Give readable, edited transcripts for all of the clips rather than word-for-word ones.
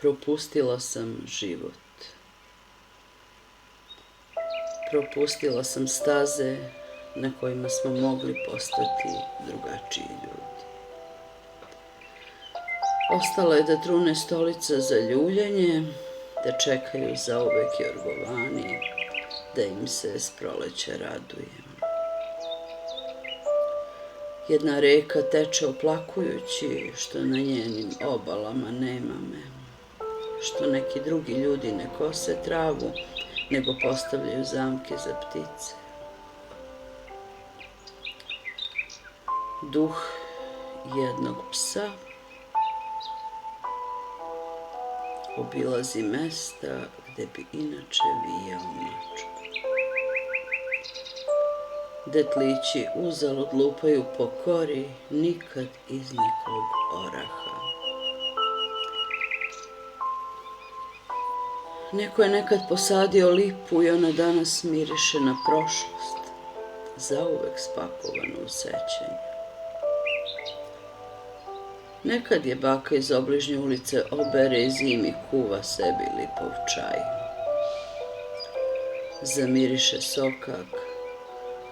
Propustila sam život. Propustila sam staze na kojima smo mogli postati drugačiji ljudi. Ostala je da trune stolica za ljuljanje, da čekaju zauvek jorgovani, da im se s proleća radujem. Jedna reka teče oplakujući što na njenim obalama nema me, što neki drugi ljudi ne kose travu, nego postavljaju zamke za ptice. Duh jednog psa obilazi mesta gde bi inače vijao mačku. Detlići uzalud lupaju po kori, nikad iz nikog oraha. Neko je nekad posadio lipu i ona danas miriše na prošlost, zauvek spakovanu u sećanje. Nekad je baka iz obližnje ulice obere i zimi kuva sebi lipov čaj. Zamiriše sokak,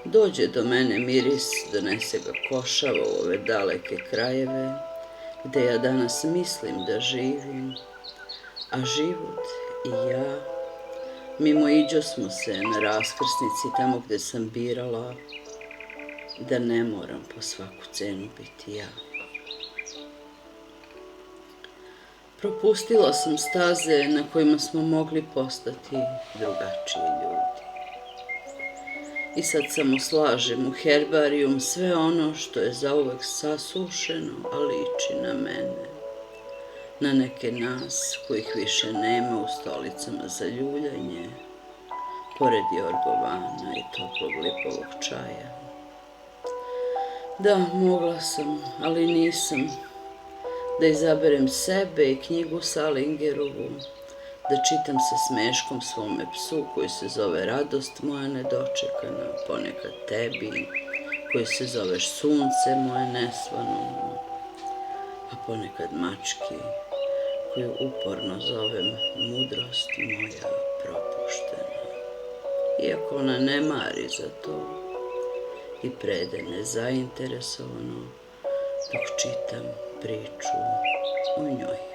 dođe do mene miris, donese ga košava u ove daleke krajeve, gde ja danas mislim da živim, a život i ja, mimoiđo smo se na raskrsnici tamo gde sam birala da ne moram po svaku cenu biti ja. Propustila sam staze na kojima smo mogli postati drugačiji ljudi. I sad samo slažem u herbarijum sve ono što je zauvek sasušeno, a liči na mene. Na neke nas kojih više nema u stolicama za ljuljanje, pored jorgovana i toplog lipovog čaja. Da, mogla sam, ali nisam, da izaberem sebe i knjigu Salingerovu, da čitam sa smeškom svome psu koji se zove Radost moja nedočekana, ponekad tebi, koji se zoveš Sunce moje nesvano, a ponekad mački, koju uporno zovem Mudrost moja propuštena. Iako ona ne mari za to i prede nezainteresovano dok čitam priču o njoj.